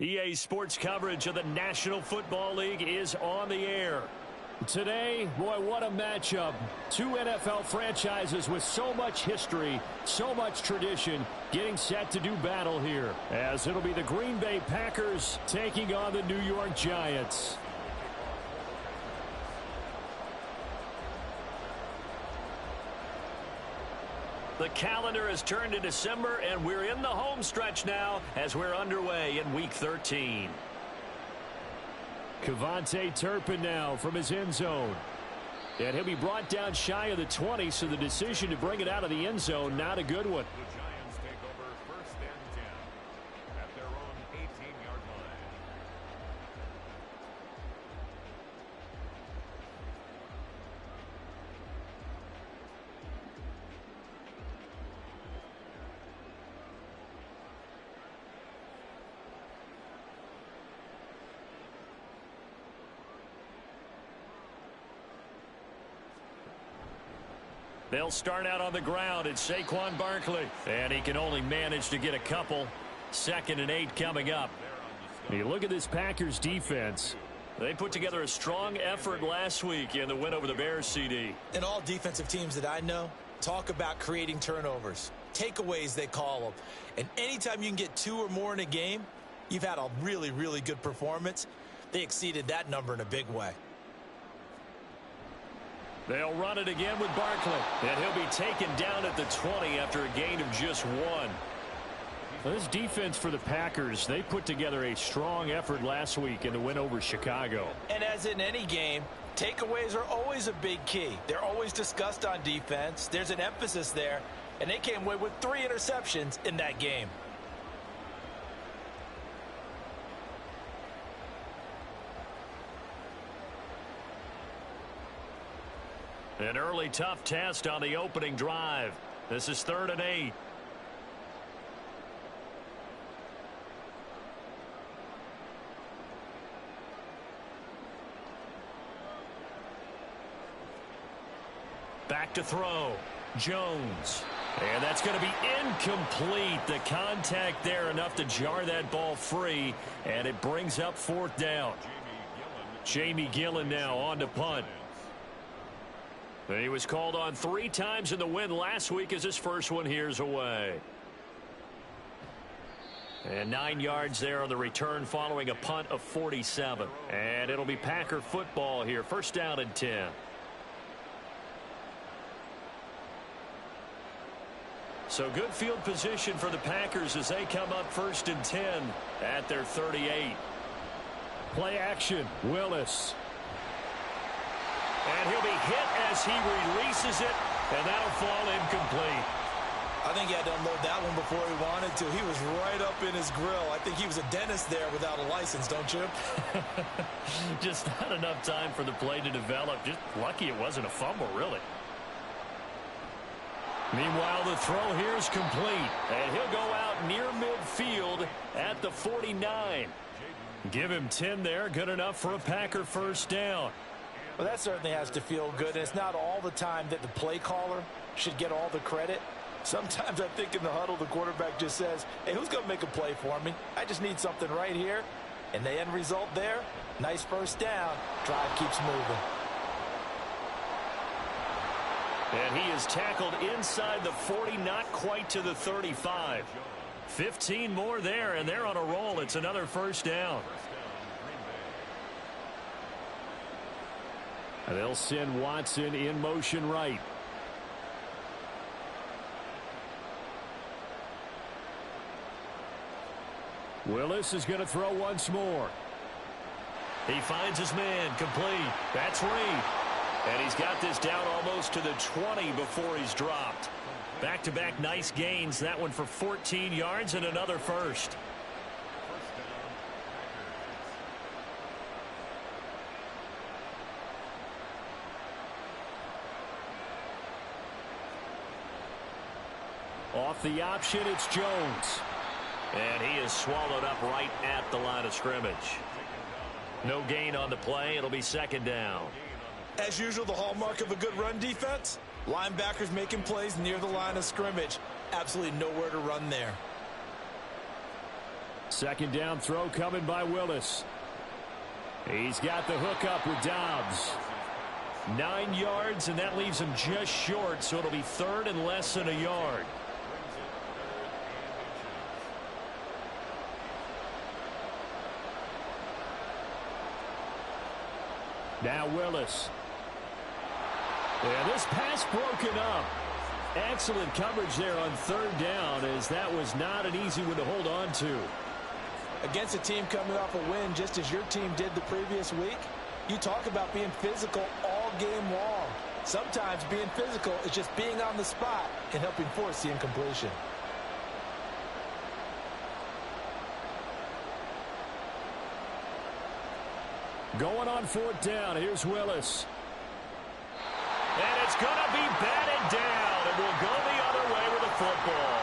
EA Sports coverage of the National Football League is on the air. Today, boy, what a matchup. Two NFL franchises with so much history, so much tradition, getting set to do battle here, as it'll be the Green Bay Packers taking on the New York Giants. The calendar has turned to December, and we're in the home stretch now as we're underway in Week 13. KaVontae Turpin now from his end zone. And he'll be brought down shy of the 20, so the decision to bring it out of the end zone, not a good one. The Giants take over 1st and 10 at their own 18-yard line. They'll start out on the ground. It's Saquon Barkley. And he can only manage to get a couple. 2nd and 8 coming up. You look at this Packers defense. They put together a strong effort last week in the win over the Bears, CD. And all defensive teams that I know talk about creating turnovers. Takeaways, they call them. And anytime you can get 2 or more in a game, you've had a really, really good performance. They exceeded that number in a big way. They'll run it again with Barkley. And he'll be taken down at the 20 after a gain of just 1. Well, this defense for the Packers, they put together a strong effort last week in the win over Chicago. And as in any game, takeaways are always a big key. They're always discussed on defense. There's an emphasis there. And they came away with 3 interceptions in that game. An early tough test on the opening drive. This is 3rd and 8. Back to throw. Jones. And that's going to be incomplete. The contact there enough to jar that ball free. And it brings up 4th down. Jamie Gillan now on to punt. He was called on 3 times in the win last week as his first one here's away. And 9 yards there on the return following a punt of 47. And it'll be Packer football here. 1st down and 10. So good field position for the Packers as they come up 1st and 10 at their 38. Play action. Willis. And he'll be hit as he releases it, and that'll fall incomplete. I think he had to unload that one before he wanted to. He was right up in his grill. I think he was a dentist there without a license, don't you? Just not enough time for the play to develop. Just lucky it wasn't a fumble, really. Meanwhile, the throw here is complete, and he'll go out near midfield at the 49. Give him 10 there, good enough for a Packer 1st down. Well, that certainly has to feel good. And it's not all the time that the play caller should get all the credit. Sometimes I think in the huddle, the quarterback just says, hey, who's going to make a play for me? I just need something right here. And the end result there, nice 1st down. Drive keeps moving. And he is tackled inside the 40, not quite to the 35. 15 more there, and they're on a roll. It's another 1st down. They'll send Watson in motion right. Willis is going to throw once more. He finds his man, complete. That's Reed. And he's got this down almost to the 20 before he's dropped. Back-to-back nice gains. That one for 14 yards and another 1st. Off the option, it's Jones. And he is swallowed up right at the line of scrimmage. No gain on the play. It'll be 2nd down. As usual, the hallmark of a good run defense, linebackers making plays near the line of scrimmage. Absolutely nowhere to run there. Second down throw coming by Willis. He's got the hook up with Dobbs. 9 yards, and that leaves him just short, so it'll be third and less than a yard. Now Willis. Yeah, this pass broken up. Excellent coverage there on third down, as that was not an easy one to hold on to. Against a team coming off a win just as your team did the previous week, you talk about being physical all game long. Sometimes being physical is just being on the spot and helping force the incompletion. Going on fourth down. Here's Willis. And it's going to be batted down, and we'll go the other way with the football.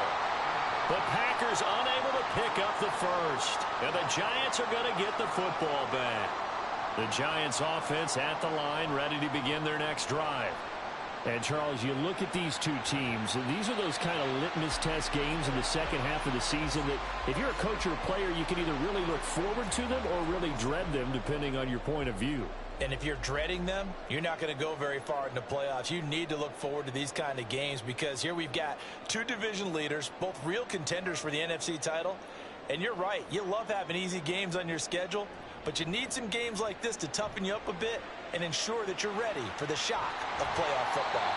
The Packers unable to pick up the first, and the Giants are going to get the football back. The Giants offense at the line, ready to begin their next drive. And, Charles, you look at these two teams, and these are those kind of litmus test games in the second half of the season that if you're a coach or a player, you can either really look forward to them or really dread them, depending on your point of view. And if you're dreading them, you're not going to go very far in the playoffs. You need to look forward to these kind of games because here we've got two division leaders, both real contenders for the NFC title. And you're right, you love having easy games on your schedule, but you need some games like this to toughen you up a bit and ensure that you're ready for the shock of playoff football.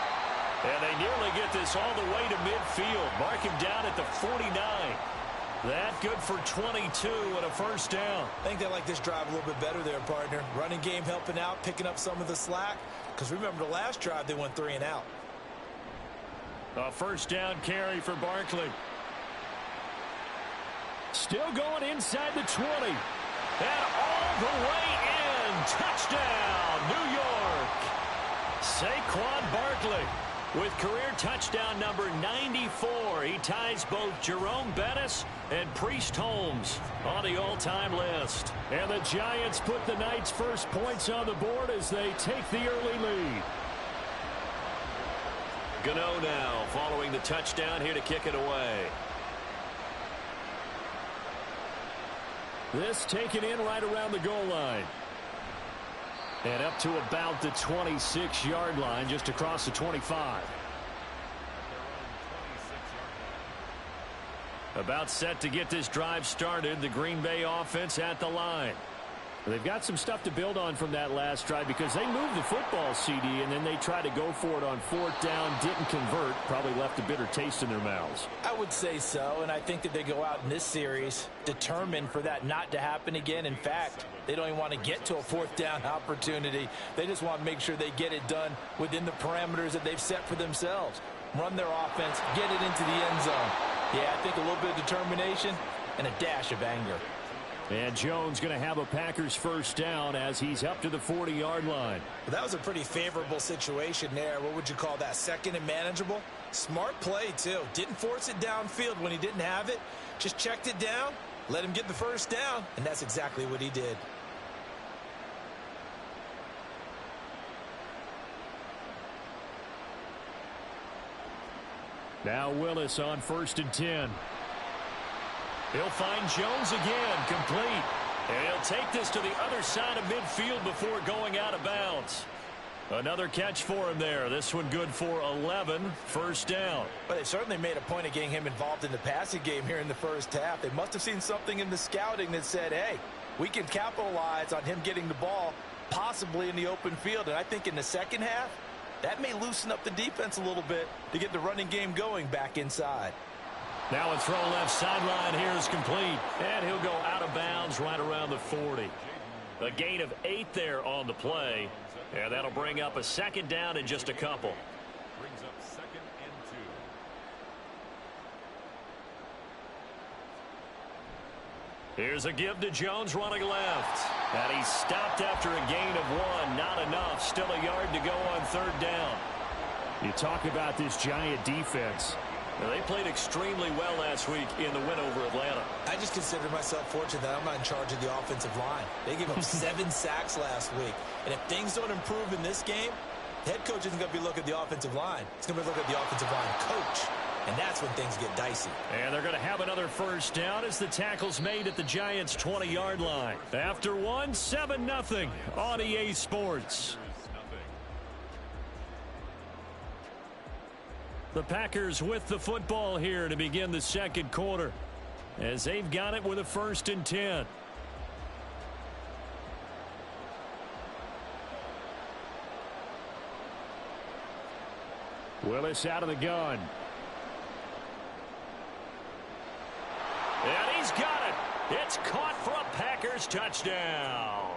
And they nearly get this all the way to midfield. Mark him down at the 49. That good for 22 and a first down. I think they like this drive a little bit better there, partner. Running game helping out, picking up some of the slack. Because remember the last drive, they went 3 and out. A first down carry for Barkley. Still going inside the 20. And all the way in. Touchdown, New York. Saquon Barkley with career touchdown number 94. He ties both Jerome Bettis and Priest Holmes on the all-time list. And the Giants put the night's first points on the board as they take the early lead. Gano now following the touchdown here to kick it away. This taken in right around the goal line. And up to about the 26-yard line, just across the 25. About set to get this drive started. The Green Bay offense at the line. They've got some stuff to build on from that last drive because they moved the football, CD, and then they tried to go for it on fourth down, didn't convert, probably left a bitter taste in their mouths. I would say so, and I think that they go out in this series determined for that not to happen again. In fact, they don't even want to get to a fourth down opportunity. They just want to make sure they get it done within the parameters that they've set for themselves. Run their offense, get it into the end zone. Yeah, I think a little bit of determination and a dash of anger. And Jones going to have a Packers first down as he's up to the 40-yard line. Well, that was a pretty favorable situation there. What would you call that? Second and manageable? Smart play, too. Didn't force it downfield when he didn't have it. Just checked it down, let him get the first down, and that's exactly what he did. Now Willis on 1st and 10. He'll find Jones again, complete. And he'll take this to the other side of midfield before going out of bounds. Another catch for him there. This one good for 11, first down. But they certainly made a point of getting him involved in the passing game here in the first half. They must have seen something in the scouting that said, hey, we can capitalize on him getting the ball possibly in the open field. And I think in the second half, that may loosen up the defense a little bit to get the running game going back inside. Now a throw left sideline here is complete. And he'll go out of bounds right around the 40. A gain of 8 there on the play. And that'll bring up a second down in just a couple. Brings up 2nd and 2. Here's a give to Jones running left. And he's stopped after a gain of 1. Not enough. Still a yard to go on third down. You talk about this Giant defense. Now, they played extremely well last week in the win over Atlanta. I just consider myself fortunate that I'm not in charge of the offensive line. They gave up 7 sacks last week. And if things don't improve in this game, the head coach isn't going to be looking at the offensive line. He's going to be looking at the offensive line coach. and that's when things get dicey. And they're going to have another first down as the tackle's made at the Giants' 20-yard line. After 7-0 on EA Sports. The Packers with the football here to begin the second quarter, as they've got it with a 1st and 10. Willis out of the gun. And he's got it. It's caught for a Packers touchdown.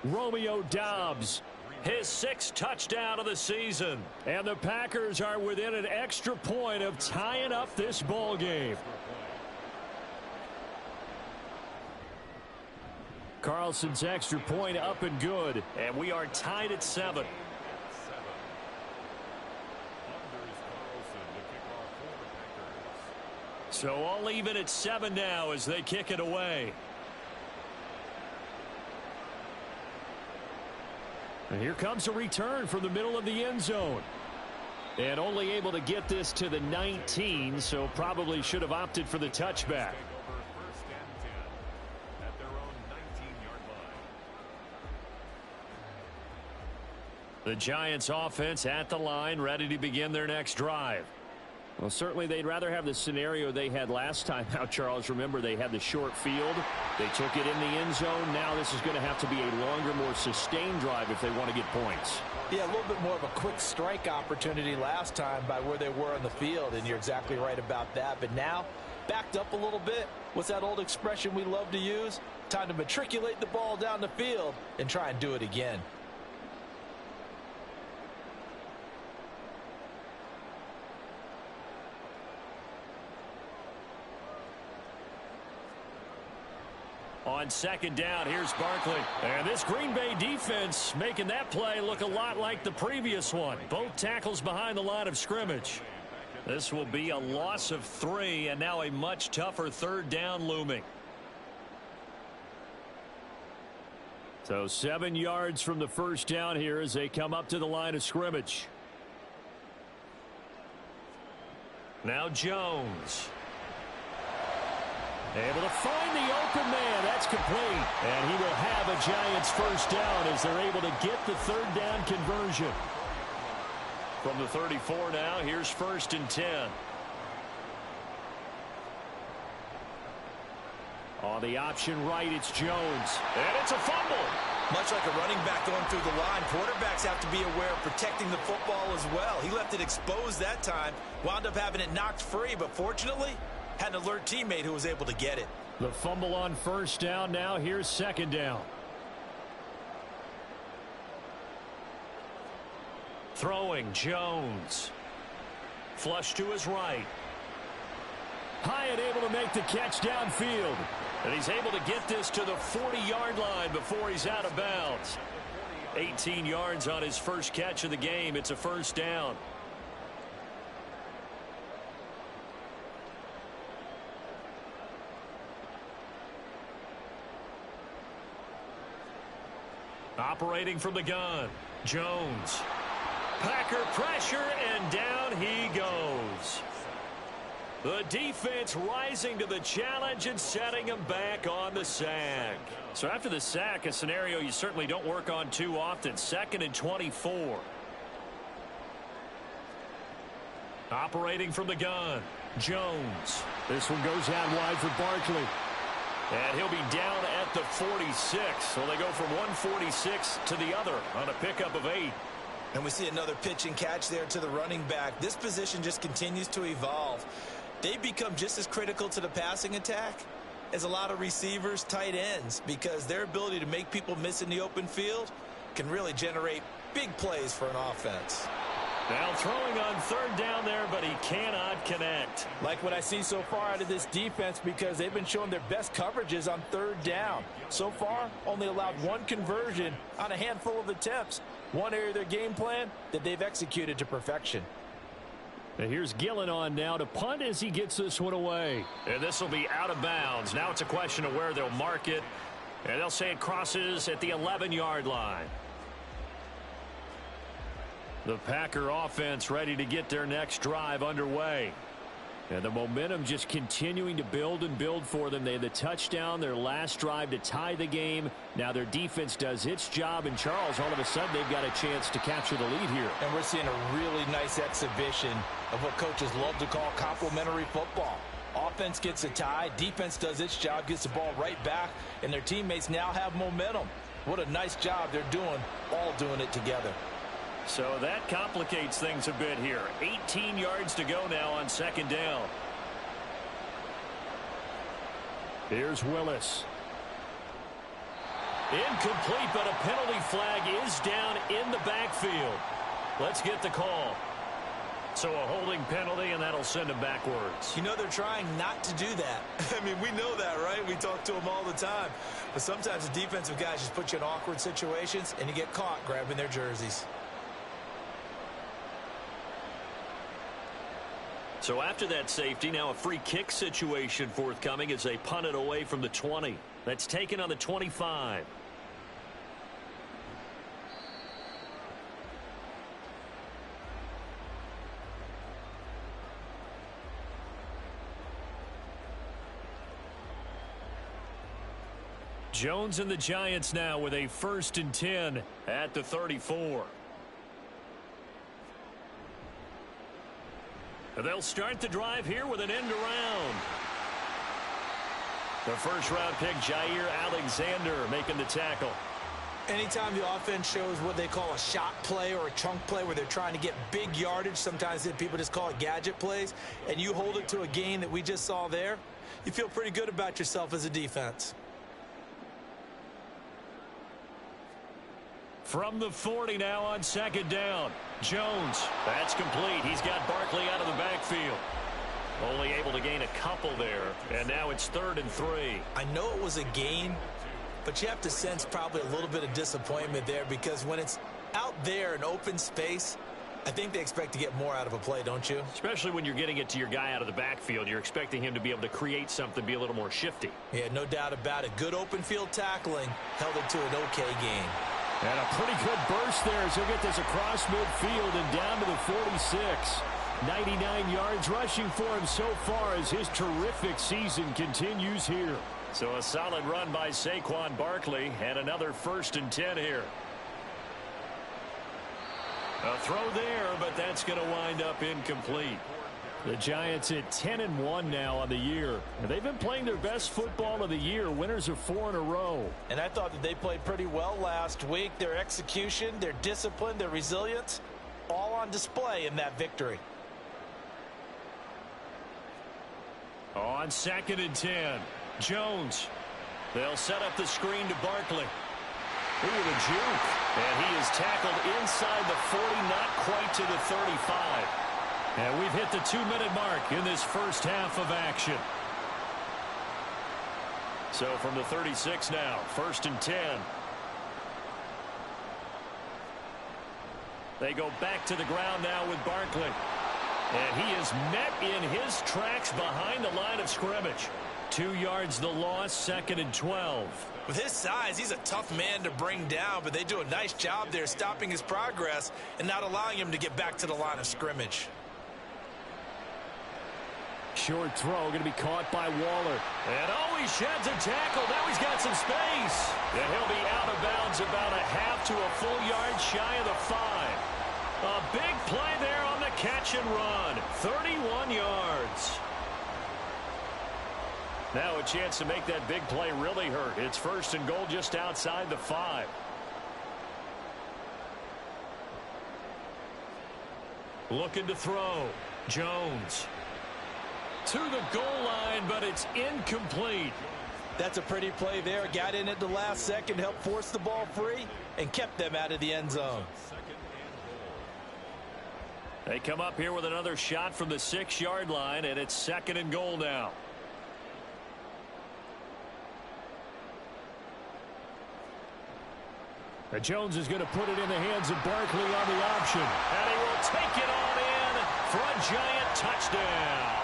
Romeo Doubs, his 6th touchdown of the season. And the Packers are within an extra point of tying up this ball game. Carlson's extra point up and good. And we are tied at 7. So all even at 7 now as they kick it away. And here comes a return from the middle of the end zone. And only able to get this to the 19, so probably should have opted for the touchback. The Giants offense at the line, ready to begin their next drive. Well, certainly they'd rather have the scenario they had last time out, Charles. Remember, they had the short field. They took it in the end zone. Now this is going to have to be a longer, more sustained drive if they want to get points. Yeah, a little bit more of a quick strike opportunity last time by where they were on the field, and you're exactly right about that. But now, backed up a little bit. What's that old expression we love to use? Time to matriculate the ball down the field and try and do it again. On 2nd down, here's Barkley. And this Green Bay defense making that play look a lot like the previous one. Both tackles behind the line of scrimmage. This will be a loss of 3, and now a much tougher 3rd down looming. So 7 yards from the first down here as they come up to the line of scrimmage. Now Jones. Able to find the open man. That's complete. And he will have a Giants first down as they're able to get the 3rd down conversion. From the 34 now, here's 1st and 10. On the option right, it's Jones. And it's a fumble. Much like a running back going through the line, quarterbacks have to be aware of protecting the football as well. He left it exposed that time, wound up having it knocked free, but fortunately, had an alert teammate who was able to get it. The fumble on 1st down. Now here's 2nd down. Throwing Jones. Flush to his right. Hyatt able to make the catch downfield. And he's able to get this to the 40-yard line before he's out of bounds. 18 yards on his first catch of the game. It's a first down. Operating from the gun, Jones. Packer pressure, and down he goes. The defense rising to the challenge and setting him back on the sack. So after the sack, a scenario you certainly don't work on too often. 2nd and 24. Operating from the gun, Jones. This one goes out wide for Barkley. And he'll be down at the 46. So they go from 146 to the other on a pickup of 8. And we see another pitch and catch there to the running back. This position just continues to evolve. They become just as critical to the passing attack as a lot of receivers, tight ends, because their ability to make people miss in the open field can really generate big plays for an offense. Now throwing on 3rd down there, but he cannot connect. Like what I see so far out of this defense, because they've been showing their best coverages on 3rd down. So far, only allowed 1 conversion on a handful of attempts. One area of their game plan that they've executed to perfection. And here's Gillen on now to punt as he gets this one away. And this will be out of bounds. Now it's a question of where they'll mark it. And they'll say it crosses at the 11-yard line. The Packer offense ready to get their next drive underway. And the momentum just continuing to build and build for them. They had the touchdown, their last drive to tie the game. Now their defense does its job. And Charles, all of a sudden, they've got a chance to capture the lead here. And we're seeing a really nice exhibition of what coaches love to call complementary football. Offense gets a tie, defense does its job, gets the ball right back, and their teammates now have momentum. What a nice job they're doing, all doing it together. So that complicates things a bit here. 18 yards to go now on second down. Here's Willis. Incomplete, but a penalty flag is down in the backfield. Let's get the call. So a holding penalty, and that'll send him backwards. You know, they're trying not to do that. I mean, we know that, right? We talk to them all the time. But sometimes the defensive guys just put you in awkward situations, and you get caught grabbing their jerseys. So after that safety, now a free kick situation forthcoming as they punt it away from the 20. That's taken on the 25. Jones and the Giants now with a 1st and 10 at the 34. They'll start the drive here with an end around. The first-round pick, Jair Alexander, making the tackle. Anytime the offense shows what they call a shot play or a chunk play where they're trying to get big yardage, sometimes people just call it gadget plays, and you hold it to a gain that we just saw there, you feel pretty good about yourself as a defense. From the 40 now on second down. Jones, that's complete. He's got Barkley out of the backfield. Only able to gain a couple there, and now it's 3rd and 3. I know it was a gain, but you have to sense probably a little bit of disappointment there because when it's out there in open space, I think they expect to get more out of a play, don't you? Especially when you're getting it to your guy out of the backfield. You're expecting him to be able to create something, be a little more shifty. Yeah, no doubt about it. Good open field tackling held it to an okay game. And a pretty good burst there as he'll get this across midfield and down to the 46. 99 yards rushing for him so far as his terrific season continues here. So a solid run by Saquon Barkley and another 1st and 10 here. A throw there, but that's going to wind up incomplete. The Giants at 10-1 now on the year. They've been playing their best football of the year. Winners of 4 in a row. And I thought that they played pretty well last week. Their execution, their discipline, their resilience, all on display in that victory. On 2nd and 10, Jones. They'll set up the screen to Barkley. Ooh, the juke. And he is tackled inside the 40, not quite to the 35. And we've hit the 2-minute mark in this first half of action. So from the 36 now, 1st and 10. They go back to the ground now with Barkley. And he is met in his tracks behind the line of scrimmage. 2 yards the loss, 2nd and 12. With his size, he's a tough man to bring down, but they do a nice job there stopping his progress and not allowing him to get back to the line of scrimmage. Short throw going to be caught by Waller. And he sheds a tackle. Now he's got some space. And he'll be out of bounds about a half to a full yard shy of the 5. A big play there on the catch and run. 31 yards. Now a chance to make that big play really hurt. It's 1st and goal just outside the 5. Looking to throw. Jones. To the goal line, but it's incomplete. That's a pretty play there. Got in at the last second, helped force the ball free, and kept them out of the end zone. They come up here with another shot from the 6-yard line, and it's 2nd and goal now. Jones is going to put it in the hands of Barkley on the option. And he will take it on in for a giant touchdown.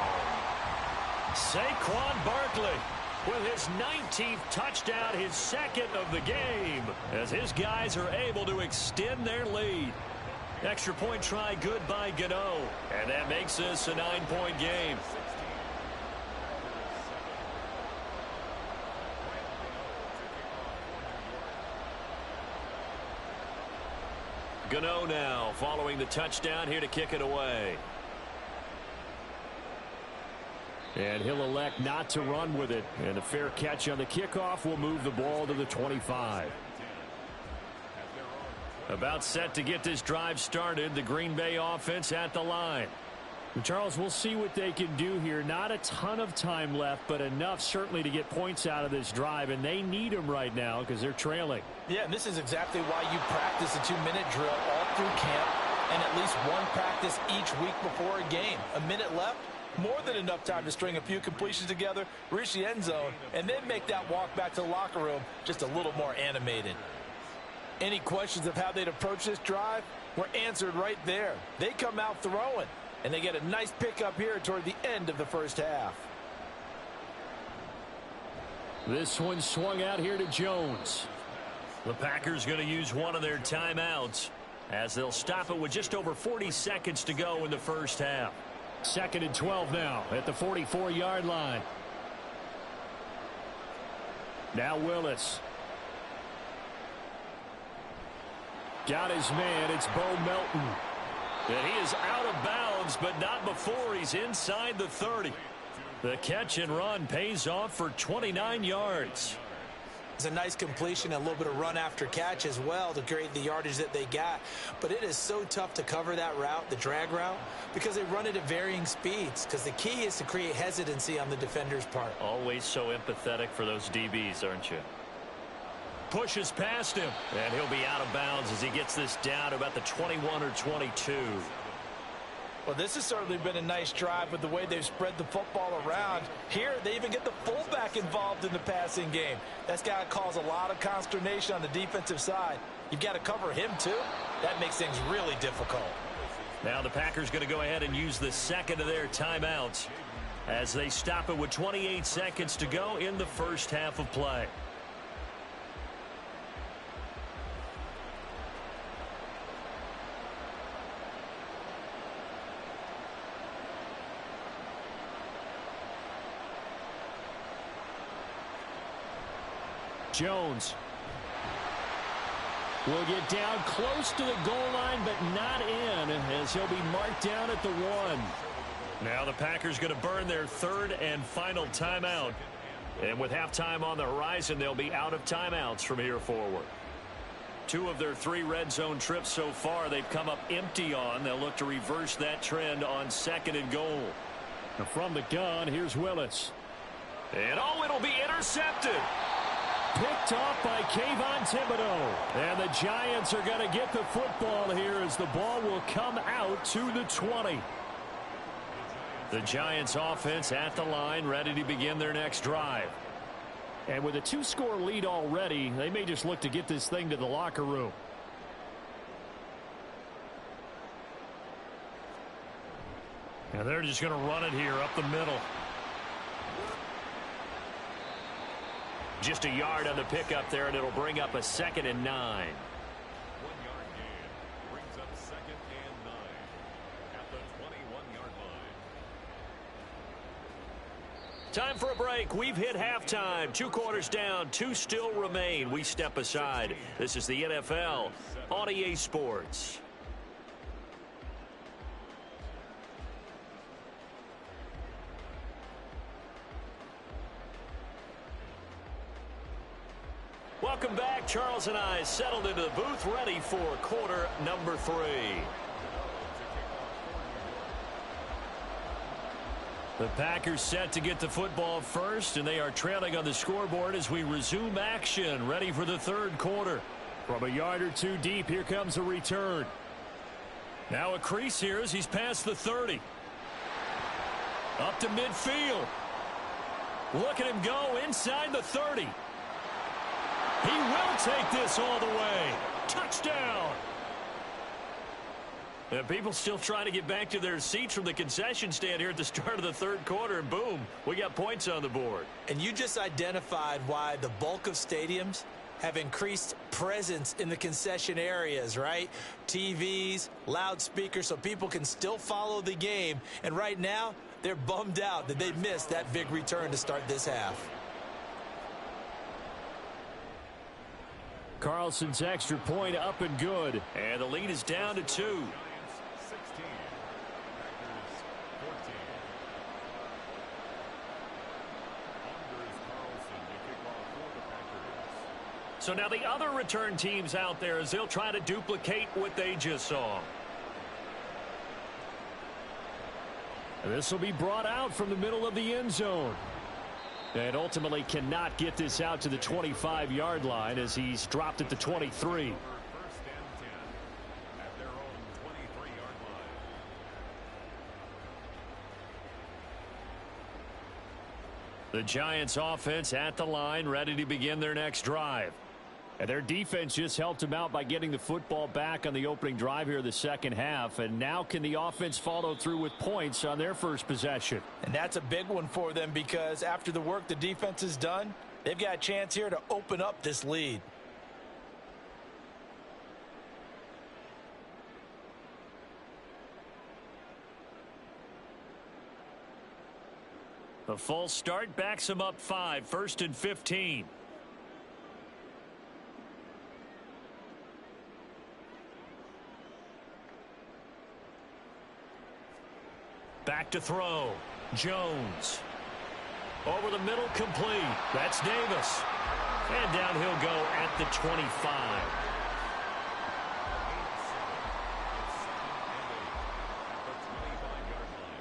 Saquon Barkley with his 19th touchdown, his 2nd of the game, as his guys are able to extend their lead. Extra point try good by Gano, and that makes this a 9-point game. Gano now following the touchdown here to kick it away. And he'll elect not to run with it. And a fair catch on the kickoff will move the ball to the 25. About set to get this drive started. The Green Bay offense at the line. Charles, we'll see what they can do here. Not a ton of time left, but enough certainly to get points out of this drive. And they need them right now because they're trailing. Yeah, and this is exactly why you practice a 2-minute drill all through camp and at least one practice each week before a game. A minute left, more than enough time to string a few completions together, reach the end zone, and then make that walk back to the locker room just a little more animated. Any questions of how they'd approach this drive were answered right there. They come out throwing, and they get a nice pickup here toward the end of the first half. This one swung out here to Jones. The Packers going to use one of their timeouts as they'll stop it with just over 40 seconds to go in the first half. 2nd and 12 now at the 44-yard line. Now Willis. Got his man. It's Bo Melton. And he is out of bounds, but not before he's inside the 30. The catch and run pays off for 29 yards. It's a nice completion, a little bit of run after catch as well to create the yardage that they got. But it is so tough to cover that route, the drag route, because they run it at varying speeds. Because the key is to create hesitancy on the defender's part. Always so empathetic for those DBs, aren't you? Pushes past him, and he'll be out of bounds as he gets this down to about the 21 or 22. Well, this has certainly been a nice drive with the way they've spread the football around. Here, they even get the fullback involved in the passing game. That's got to cause a lot of consternation on the defensive side. You've got to cover him, too. That makes things really difficult. Now the Packers going to go ahead and use the second of their timeouts as they stop it with 28 seconds to go in the first half of play. Jones will get down close to the goal line, but not in, as he'll be marked down at the 1. Now the Packers going to burn their third and final timeout. And with halftime on the horizon, they'll be out of timeouts from here forward. 2 of their 3 red zone trips so far they've come up empty on. They'll look to reverse that trend on 2nd and goal. Now from the gun, here's Willis. And it'll be intercepted. Picked off by Kayvon Thibodeaux. And the Giants are going to get the football here as the ball will come out to the 20. The Giants offense at the line, ready to begin their next drive. And with a 2-score lead already, they may just look to get this thing to the locker room. And they're just going to run it here up the middle. Just a yard on the pickup there, and it'll bring up a 2nd and 9. 1-yard gain brings up 2nd and 9 at the 21-yard line. Time for a break. We've hit halftime. 2 quarters down, 2 still remain. We step aside. This is the NFL on EA Sports. Welcome back. Charles and I settled into the booth, ready for quarter number 3. The Packers set to get the football first, and they are trailing on the scoreboard as we resume action, ready for the third quarter. From a yard or 2 deep, here comes a return. Now a crease here as he's past the 30. Up to midfield. Look at him go inside the 30. He will take this all the way. Touchdown. And people still trying to get back to their seats from the concession stand here at the start of the third quarter. And boom, we got points on the board. And you just identified why the bulk of stadiums have increased presence in the concession areas, right? TVs, loudspeakers, so people can still follow the game. And right now, they're bummed out that they missed that big return to start this half. Carlson's extra point up and good. And the lead is down to 2. Giants 16. Packers 14. Anders Carlson to kick off for the Packers. So now the other return teams out there as they'll try to duplicate what they just saw. This will be brought out from the middle of the end zone. And ultimately cannot get this out to the 25-yard line as he's dropped at the 23. First and 10 at their own 23-yard line. The Giants offense at the line, ready to begin their next drive. And their defense just helped them out by getting the football back on the opening drive here in the second half. And now can the offense follow through with points on their first possession? And that's a big one for them because after the work the defense has done, they've got a chance here to open up this lead. The false start backs them up 5, 1st and 15. Back to throw. Jones. Over the middle, complete. That's Davis. And down he'll go at the 25.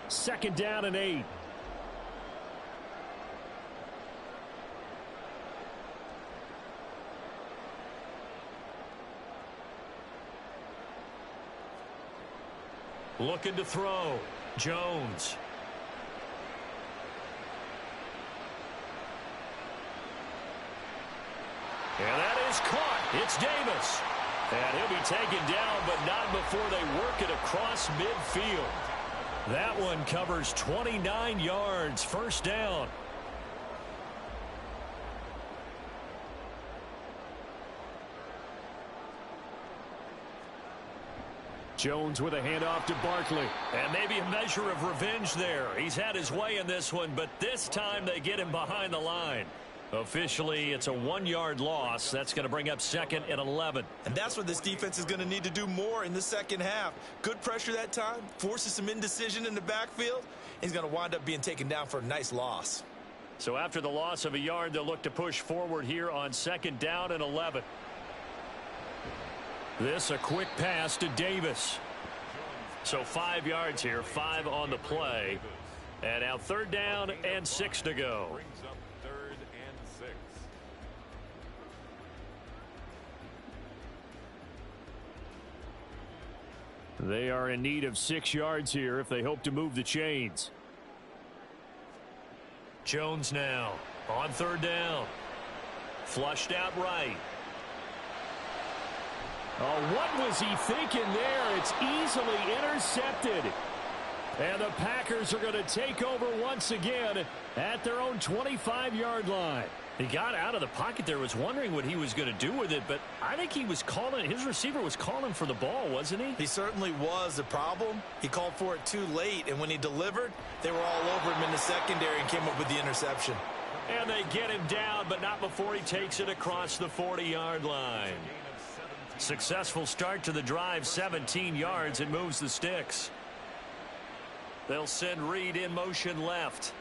Second down and 8. Looking to throw. Jones. And that is caught. It's Davis. And he'll be taken down, but not before they work it across midfield. That one covers 29 yards. First down. Jones with a handoff to Barkley. And maybe a measure of revenge there. He's had his way in this one, but this time they get him behind the line. Officially, it's a 1-yard loss. That's going to bring up 2nd and 11. And that's what this defense is going to need to do more in the second half. Good pressure that time, forces some indecision in the backfield. He's going to wind up being taken down for a nice loss. So after the loss of a yard, they'll look to push forward here on 2nd down and 11. This a quick pass to Davis. So 5 yards here, 5 on the play. And now 3rd down and 6 to go. Brings up 3rd and 6. They are in need of 6 yards here if they hope to move the chains. Jones now on 3rd down. Flushed out right. Oh, what was he thinking there? It's easily intercepted. And the Packers are going to take over once again at their own 25-yard line. He got out of the pocket there, was wondering what he was going to do with it, but I think he was calling, his receiver was calling for the ball, wasn't he? He certainly was. The problem, he called for it too late, and when he delivered, they were all over him in the secondary and came up with the interception. And they get him down, but not before he takes it across the 40-yard line. Successful start to the drive, 17 yards, and moves the sticks. They'll send Reed in motion left.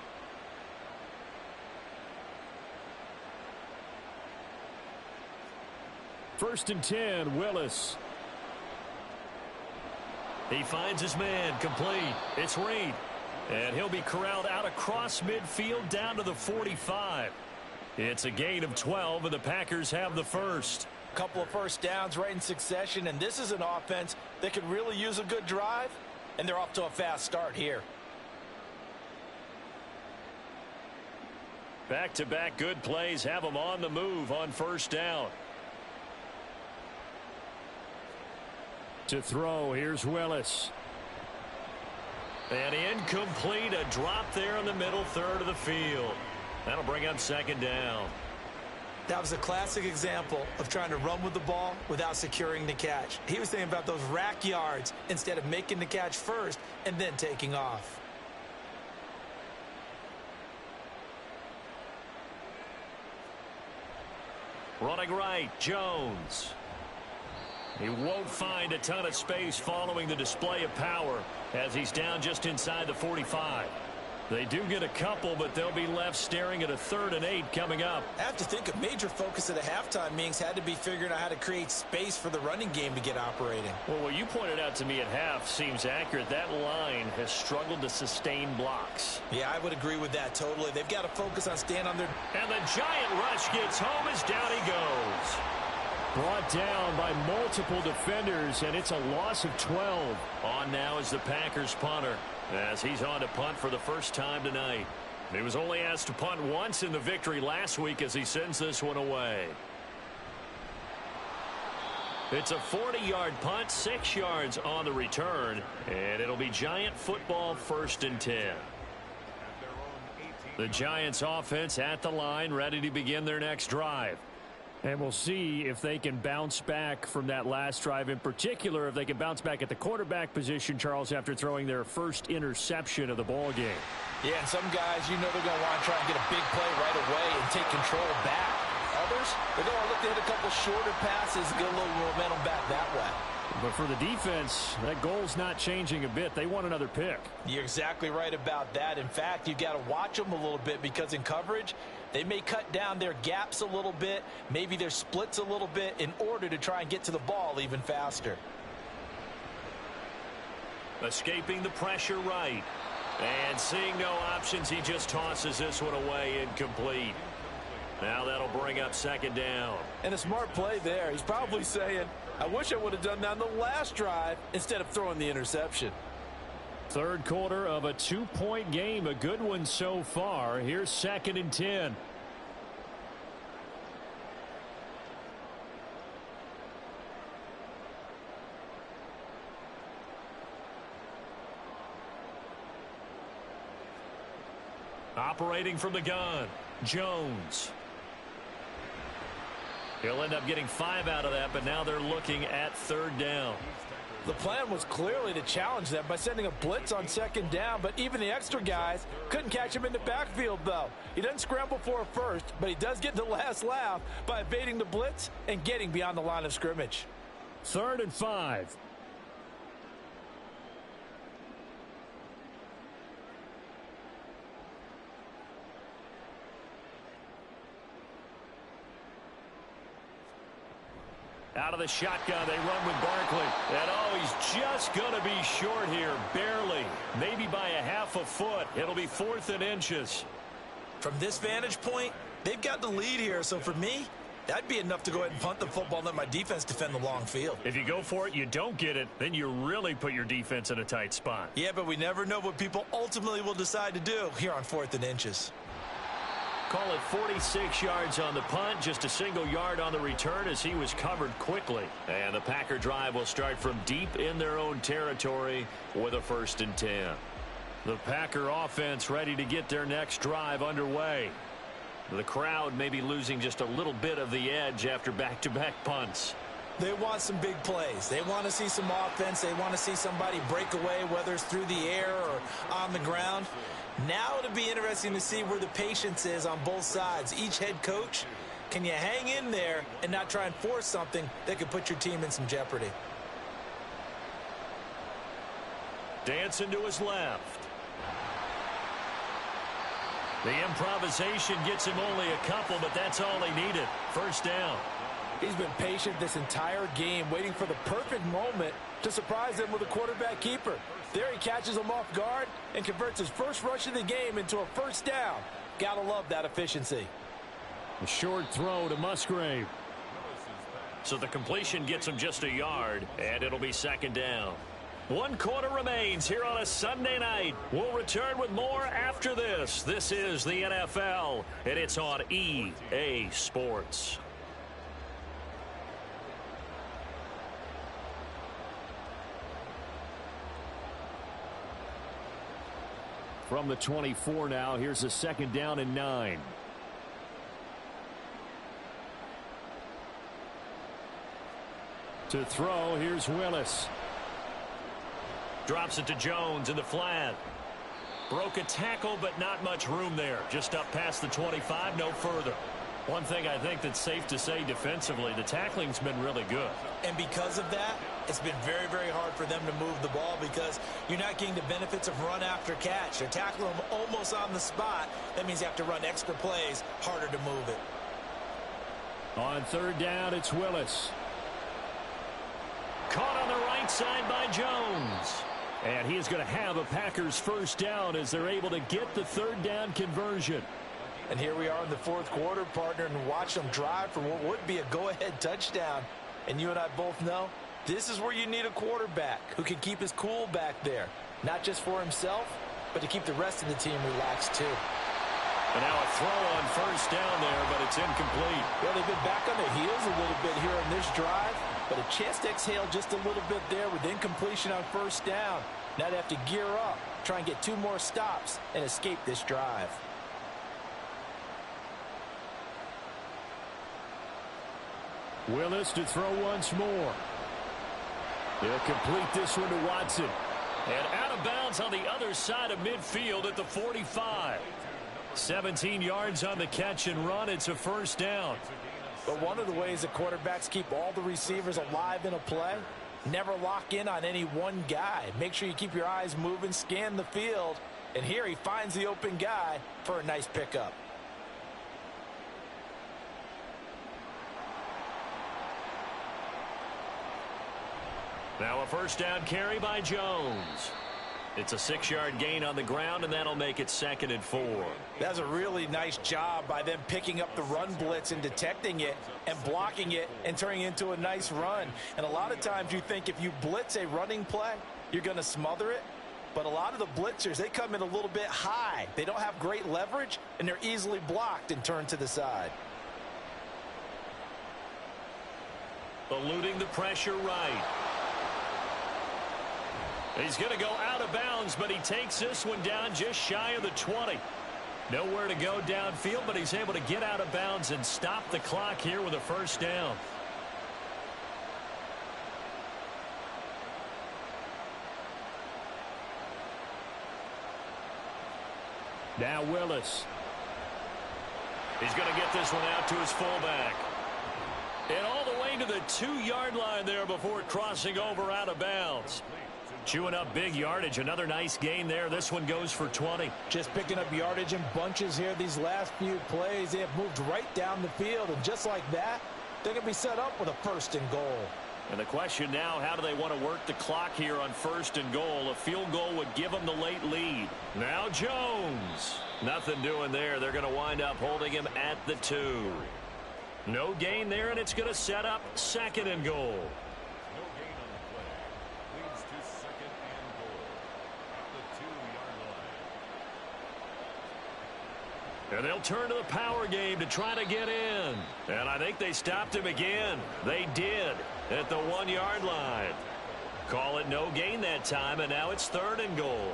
First and 10, Willis. He finds his man, complete. It's Reed. And he'll be corralled out across midfield down to the 45. It's a gain of 12, and the Packers have the first. Couple of first downs right in succession, and this is an offense that could really use a good drive, and they're off to a fast start here. Back-to-back good plays have them on the move on first down. To throw, here's Willis. And incomplete, a drop there in the middle third of the field. That'll bring up 2nd down. That was a classic example of trying to run with the ball without securing the catch. He was thinking about those rack yards instead of making the catch first and then taking off. Running right, Jones. He won't find a ton of space following the display of power as he's down just inside the 45. They do get a couple, but they'll be left staring at a 3rd and 8 coming up. I have to think a major focus at the halftime meetings had to be figuring out how to create space for the running game to get operating. Well, what you pointed out to me at half seems accurate. That line has struggled to sustain blocks. Yeah, I would agree with that totally. They've got to focus on staying on their... And the giant rush gets home as down he goes. Brought down by multiple defenders, and it's a loss of 12. On now is the Packers punter, as he's on to punt for the first time tonight. He was only asked to punt once in the victory last week as he sends this one away. It's a 40-yard punt, 6 yards on the return, and it'll be Giant football 1st and 10. The Giants offense at the line, ready to begin their next drive. And we'll see if they can bounce back from that last drive, in particular if they can bounce back at the quarterback position, Charles, after throwing their first interception of the ball game. Yeah, and some guys, you know they're going to want to try and get a big play right away and take control back. Others, they're going to look to hit a couple shorter passes and get a little momentum back that way. But for the defense, that goal's not changing a bit. They want another pick. You're exactly right about that. In fact, you've got to watch them a little bit because in coverage, they may cut down their gaps a little bit, maybe their splits a little bit in order to try and get to the ball even faster. Escaping the pressure right. And seeing no options, he just tosses this one away incomplete. Now that'll bring up 2nd down. And a smart play there. He's probably saying, I wish I would have done that on the last drive instead of throwing the interception. 3rd quarter of a 2-point game, a good one so far. Here's 2nd and 10. Operating from the gun, Jones. He'll end up getting 5 out of that, but now they're looking at 3rd down. The plan was clearly to challenge them by sending a blitz on 2nd down, but even the extra guys couldn't catch him in the backfield, though. He doesn't scramble for a first, but he does get the last laugh by evading the blitz and getting beyond the line of scrimmage. 3rd and 5. Out of the shotgun, they run with Barkley. And oh, he's just going to be short here, barely. Maybe by a half a foot. It'll be 4th and inches. From this vantage point, they've got the lead here, so for me, that'd be enough to go ahead and punt the football and let my defense defend the long field. If you go for it, you don't get it, then you really put your defense in a tight spot. Yeah, but we never know what people ultimately will decide to do here on 4th and inches. Call it 46 yards on the punt, just a single yard on the return as he was covered quickly. And the Packer drive will start from deep in their own territory with a 1st and 10. The Packer offense ready to get their next drive underway. The crowd may be losing just a little bit of the edge after back-to-back punts. They want some big plays. They want to see some offense. They want to see somebody break away, whether it's through the air or on the ground. Now it'll be interesting to see where the patience is on both sides. Each head coach, can you hang in there and not try and force something that could put your team in some jeopardy? Dancing to his left. The improvisation gets him only a couple, but that's all he needed. 1st down. He's been patient this entire game, waiting for the perfect moment to surprise them with a quarterback keeper. There he catches him off guard and converts his first rush of the game into a 1st down. Gotta love that efficiency. A short throw to Musgrave. So the completion gets him just a yard, and it'll be 2nd down. 1 quarter remains here on a Sunday night. We'll return with more after this. This is the NFL, and it's on EA Sports. From the 24 now, here's a 2nd down and 9. To throw, here's Willis. Drops it to Jones in the flat. Broke a tackle, but not much room there. Just up past the 25, no further. One thing I think that's safe to say defensively, the tackling's been really good. And because of that, it's been very, very hard for them to move the ball because you're not getting the benefits of run after catch. They're tackling them almost on the spot. That means you have to run extra plays, harder to move it. On third down, it's Willis. Caught on the right side by Jones. And he is going to have a Packers first down as they're able to get the third down conversion. And here we are in the fourth quarter, partner, and watch them drive for what would be a go-ahead touchdown. And you and I both know this is where you need a quarterback who can keep his cool back there, not just for himself, but to keep the rest of the team relaxed too. And now a throw on first down there, but it's incomplete. Well, they've been back on their heels a little bit here in this drive, but a chance to exhale just a little bit there with incompletion on first down. Now they have to gear up, try and get 2 more stops, and escape this drive. Willis to throw once more. He'll complete this one to Watson. And out of bounds on the other side of midfield at the 45. 17 yards on the catch and run. It's a first down. But one of the ways that quarterbacks keep all the receivers alive in a play, never lock in on any one guy. Make sure you keep your eyes moving, scan the field. And here he finds the open guy for a nice pickup. Now a first down carry by Jones. It's a 6-yard gain on the ground, and that'll make it 2nd and 4. That's a really nice job by them picking up the run blitz and detecting it and blocking it and turning it into a nice run. And a lot of times you think if you blitz a running play, you're going to smother it. But a lot of the blitzers, they come in a little bit high. They don't have great leverage, and they're easily blocked and turned to the side. Eluding the pressure right. He's going to go out of bounds, but he takes this one down just shy of the 20. Nowhere to go downfield, but he's able to get out of bounds and stop the clock here with a first down. Now Willis. He's going to get this one out to his fullback. And all the way to the 2-yard line there before crossing over out of bounds. Chewing up big yardage. Another nice gain there. This one goes for 20. Just picking up yardage in bunches here. These last few plays, they have moved right down the field. And just like that, they're going to be set up with a 1st and goal. And the question now, how do they want to work the clock here on 1st and goal? A field goal would give them the late lead. Now Jones. Nothing doing there. They're going to wind up holding him at the 2. No gain there, and it's going to set up 2nd and goal. And they'll turn to the power game to try to get in. And I think they stopped him again. They did at the 1-yard line. Call it no gain that time, and now it's 3rd and goal.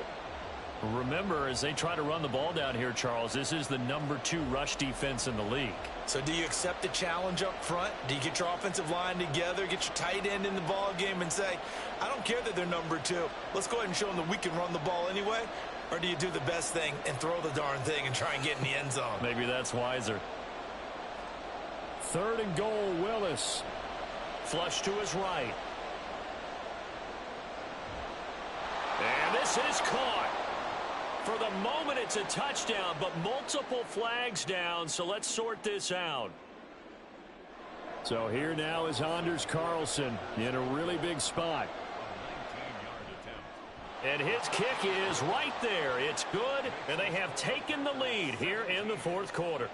Remember, as they try to run the ball down here, Charles, this is the number 2 rush defense in the league. So do you accept the challenge up front? Do you get your offensive line together, get your tight end in the ball game and say, I don't care that they're number 2. Let's go ahead and show them that we can run the ball anyway? Or do you do the best thing and throw the darn thing and try and get in the end zone? Maybe that's wiser. 3rd and goal, Willis. Flush to his right. And this is caught. For the moment, it's a touchdown, but multiple flags down, so let's sort this out. So here now is Anders Carlson in a really big spot. And his kick is right there. It's good, and they have taken the lead here in the 4th quarter.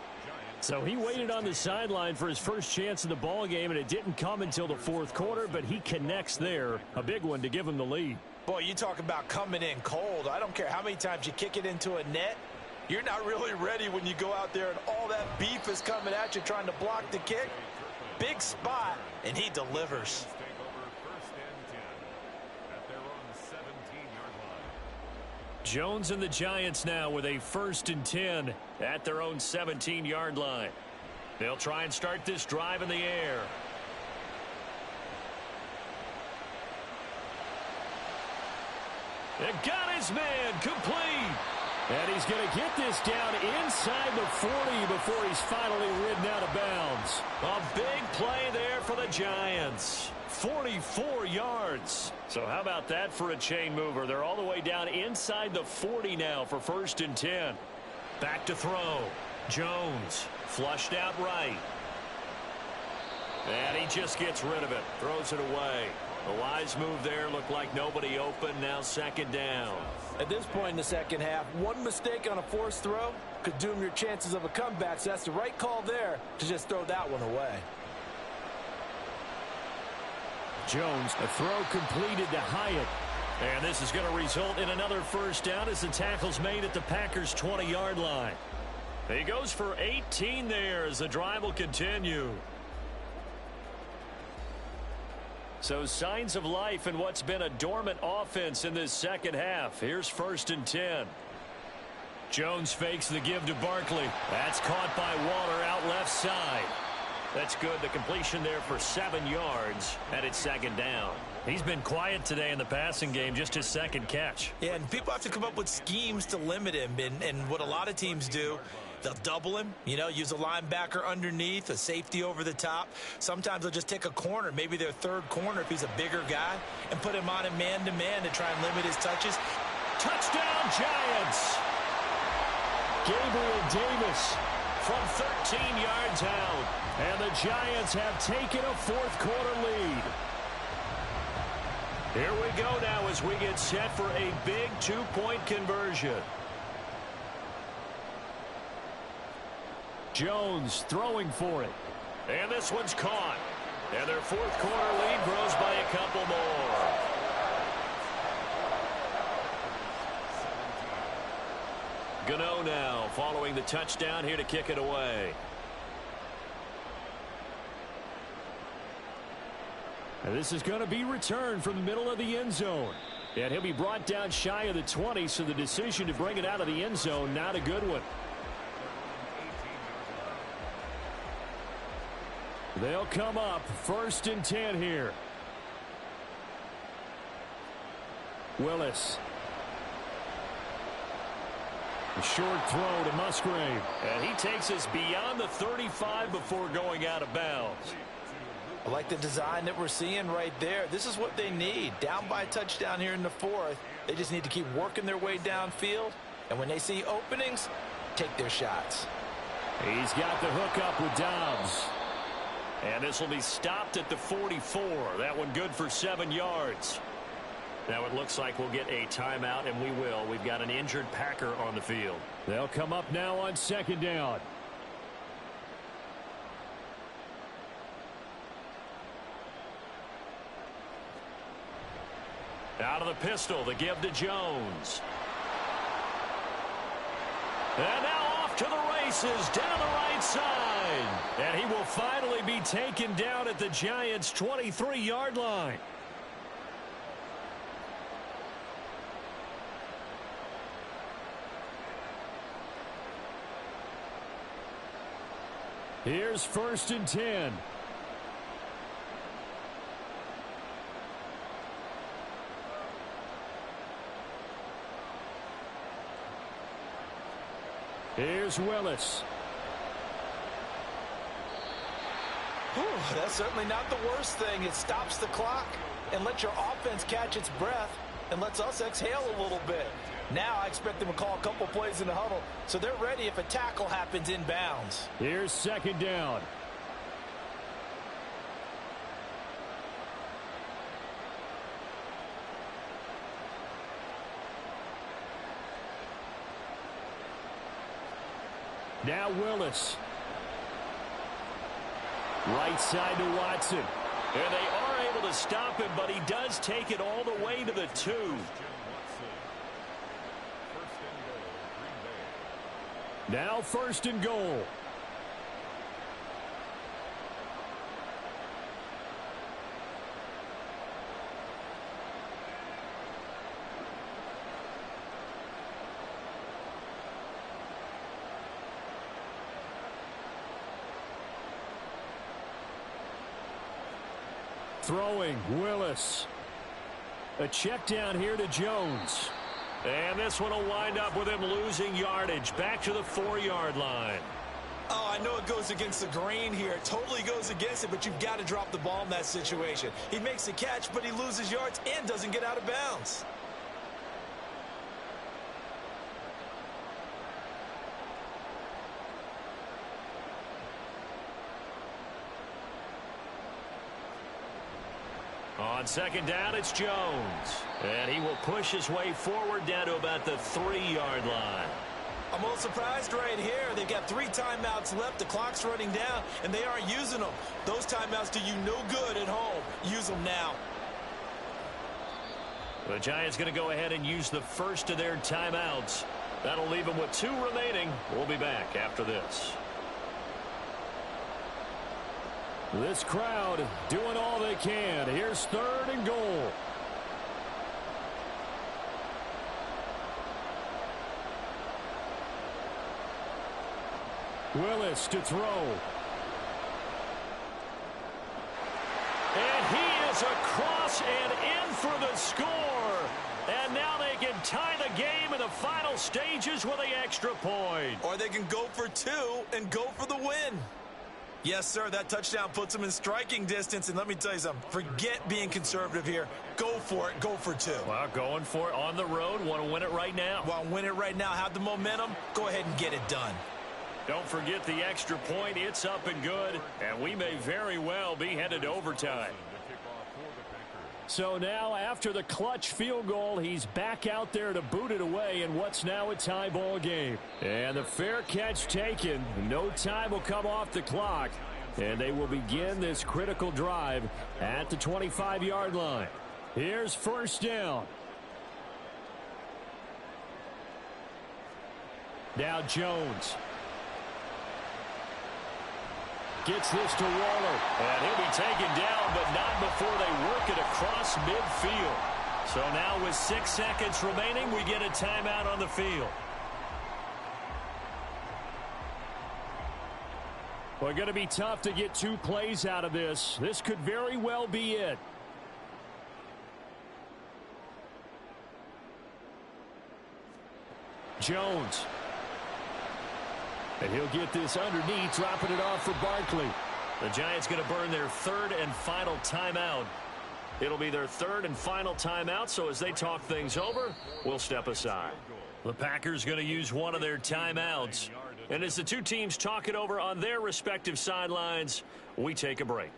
So he waited on the sideline for his first chance in the ball game, and it didn't come until the 4th quarter, but he connects there. A big one to give him the lead. Boy, you talk about coming in cold. I don't care how many times you kick it into a net. You're not really ready when you go out there and all that beef is coming at you trying to block the kick. Big spot, and he delivers. Jones and the Giants now with a 1st and 10 at their own 17-yard line. They'll try and start this drive in the air. It got his man complete. And he's going to get this down inside the 40 before he's finally ridden out of bounds. A big play there for the Giants. 44 yards. So how about that for a chain mover? They're all the way down inside the 40 now for 1st and 10. Back to throw. Jones flushed out right. And he just gets rid of it. Throws it away. A wise move there. Looked like nobody open. Now 2nd down. At this point in the second half, one mistake on a forced throw could doom your chances of a comeback. So that's the right call there to just throw that one away. Jones, a throw completed to Hyatt. And this is going to result in another 1st down as the tackle's made at the Packers' 20-yard line. He goes for 18 there as the drive will continue. So signs of life in what's been a dormant offense in this second half. Here's 1st and 10. Jones fakes the give to Barkley. That's caught by Waller out left side. That's good. The completion there for 7 yards, and it's 2nd down. He's been quiet today in the passing game, just his 2nd catch. Yeah, and people have to come up with schemes to limit him. And what a lot of teams do, they'll double him, use a linebacker underneath, a safety over the top. Sometimes they'll just take a corner, maybe their 3rd corner if he's a bigger guy, and put him on a man-to-man to try and limit his touches. Touchdown, Giants! Gabriel Davis from 13 yards out. And the Giants have taken a 4th quarter lead. Here we go now as we get set for a big 2-point conversion. Jones throwing for it. And this one's caught. And their 4th quarter lead grows by a couple more. Gano now following the touchdown here to kick it away. And this is going to be returned from the middle of the end zone. And he'll be brought down shy of the 20, so the decision to bring it out of the end zone, not a good one. They'll come up 1st and 10 here. Willis. A short throw to Musgrave. And he takes us beyond the 35 before going out of bounds. I like the design that we're seeing right there. This is what they need. Down by a touchdown here in the 4th. They just need to keep working their way downfield. And when they see openings, take their shots. He's got the hook up with Dobbs. And this will be stopped at the 44. That one good for 7 yards. Now it looks like we'll get a timeout, and we will. We've got an injured Packer on the field. They'll come up now on 2nd down. Out of the pistol, the give to Jones. And now off to the races down the right side. And he will finally be taken down at the Giants' 23-yard line. Here's 1st and 10. Here's Willis. That's certainly not the worst thing. It stops the clock and lets your offense catch its breath and lets us exhale a little bit. Now I expect them to call a couple plays in the huddle, so they're ready if a tackle happens inbounds. Here's 2nd down. Now Willis. Right side to Watson. And they are able to stop him, but he does take it all the way to the 2. Now 1st and goal. Throwing, Willis. A check down here to Jones. And this one will wind up with him losing yardage back to the 4-yard line. Oh, I know it goes against the grain here. It totally goes against it, but you've got to drop the ball in that situation. He makes the catch, but he loses yards and doesn't get out of bounds. On second down, it's Jones. And he will push his way forward down to about the 3-yard line. I'm a little surprised right here. They've got 3 timeouts left. The clock's running down, and they aren't using them. Those timeouts do you no good at home. Use them now. The Giants going to go ahead and use the first of their timeouts. That'll leave them with 2 remaining. We'll be back after this. This crowd doing all they can. Here's 3rd and goal. Willis to throw. And he is across and in for the score. And now they can tie the game in the final stages with the extra point. Or they can go for 2 and go for the win. Yes, sir, that touchdown puts them in striking distance. And let me tell you something, forget being conservative here. Go for it, go for 2. Well, going for it on the road. Want to win it right now. Want to win it right now, have the momentum, go ahead and get it done. Don't forget the extra point. It's up and good. And we may very well be headed to overtime. So now, after the clutch field goal, he's back out there to boot it away in what's now a tie ball game. And the fair catch taken. No time will come off the clock. And they will begin this critical drive at the 25-yard line. Here's 1st down. Now Jones. Gets this to Waller. And he'll be taken down, but not before they work it across midfield. So now with 6 seconds remaining, we get a timeout on the field. Well, going to be tough to get 2 plays out of this. This could very well be it. Jones. And he'll get this underneath, dropping it off for Barkley. The Giants going to burn their 3rd and final timeout. It'll be their 3rd and final timeout, so as they talk things over, we'll step aside. The Packers going to use one of their timeouts. And as the 2 teams talk it over on their respective sidelines, we take a break.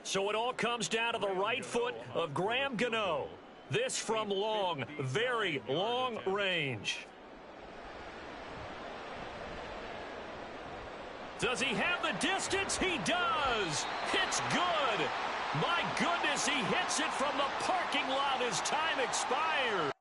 So it all comes down to the right foot of Graham Gano. This from long, very long range. Does he have the distance? He does. It's good. My goodness, he hits it from the parking lot as time expires.